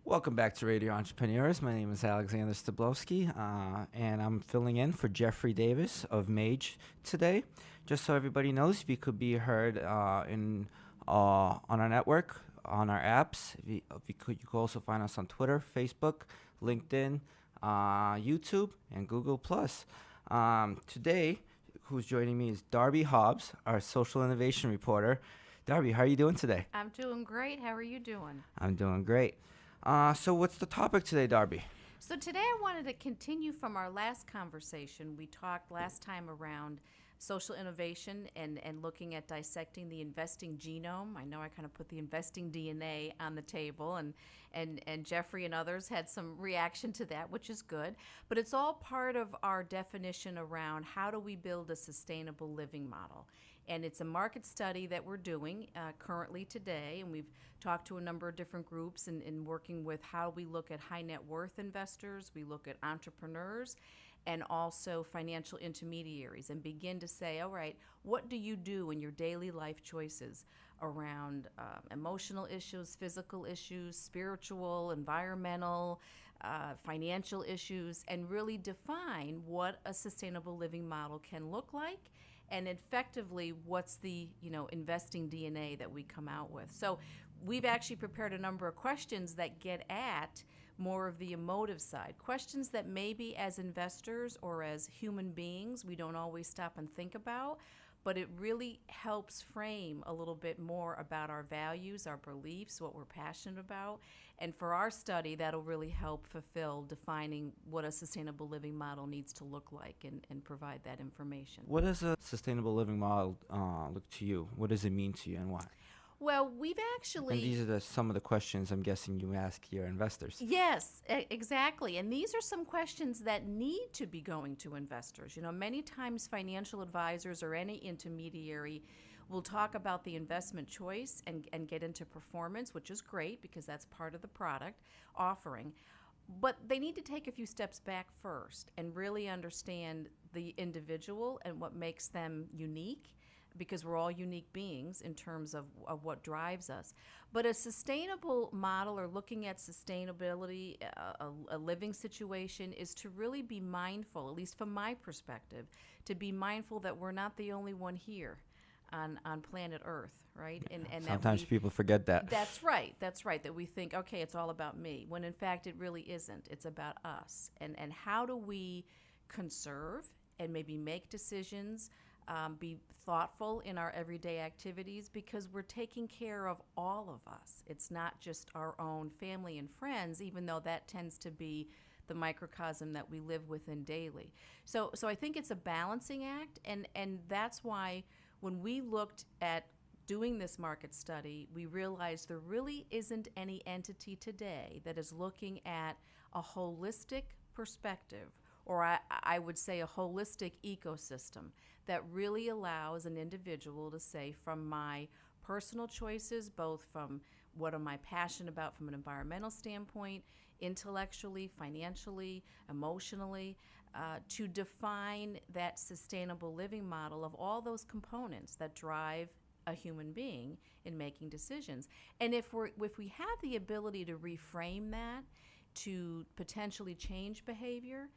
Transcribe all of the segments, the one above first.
Welcome back to Radio Entrepreneurs. My name is Alexander Stablowski, and I'm filling in for Jeffrey Davis of Mage today. Just so everybody knows, we could be heard on our network, on our apps. You could also find us on Twitter, Facebook, LinkedIn, YouTube, and Google+. Today, who's joining me is Darby Hobbs, our social innovation reporter. Darby, how are you doing today? I'm doing great. How are you doing? I'm doing great. So what's the topic today, Darby? So today I wanted to continue from our last conversation. We talked last time around social innovation and looking at dissecting the investing genome. I know I kind of put the investing DNA on the table, and Jeffrey and others had some reaction to that, which is good. But it's all part of our definition around how do we build a sustainable living model. And it's a market study that we're doing currently today, and we've talked to a number of different groups in working with how we look at high net worth investors, we look at entrepreneurs, and also financial intermediaries, and begin to say, all right, what do you do in your daily life choices around emotional issues, physical issues, spiritual, environmental, financial issues, and really define what a sustainable living model can look like, and effectively what's the investing DNA that we come out with. So we've actually prepared a number of questions that get at more of the emotive side, questions that maybe as investors or as human beings we don't always stop and think about, but it really helps frame a little bit more about our values, our beliefs, what we're passionate about. And for our study, that'll really help fulfill defining what a sustainable living model needs to look like and provide that information. What does a sustainable living model look to you? What does it mean to you and why? Well, we've actually... And these are some of the questions I'm guessing you ask your investors. Yes, exactly. And these are some questions that need to be going to investors. Many times financial advisors or any intermediary will talk about the investment choice and get into performance, which is great because that's part of the product offering. But they need to take a few steps back first and really understand the individual and what makes them unique, because we're all unique beings in terms of what drives us. But a sustainable model, or looking at sustainability, a living situation, is to really be mindful, at least from my perspective, to be mindful that we're not the only one here on planet Earth, right? And Sometimes people forget that. That's right, that we think, okay, it's all about me, when in fact it really isn't. It's about us. And how do we conserve and maybe make decisions, be thoughtful in our everyday activities, because we're taking care of all of us. It's not just our own family and friends, even though that tends to be the microcosm that we live within daily. So I think it's a balancing act, and that's why when we looked at doing this market study, we realized there really isn't any entity today that is looking at a holistic perspective, or I would say a holistic ecosystem that really allows an individual to say, from my personal choices, both from what am I passionate about from an environmental standpoint, intellectually, financially, emotionally, to define that sustainable living model of all those components that drive a human being in making decisions. And if we have the ability to reframe that to potentially change behavior,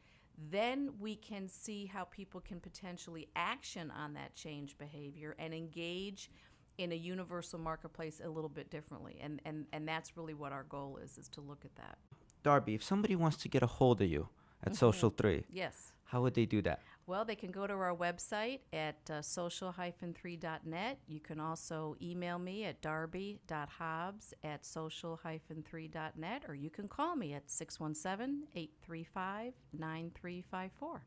then we can see how people can potentially action on that change behavior and engage in a universal marketplace a little bit differently. And that's really what our goal is to look at that. Darby, if somebody wants to get a hold of you at Social 3, yes, how would they do that? Well, they can go to our website at social-3.net. You can also email me at darby.hobbs@social-3.net, or you can call me at 617-835-9354.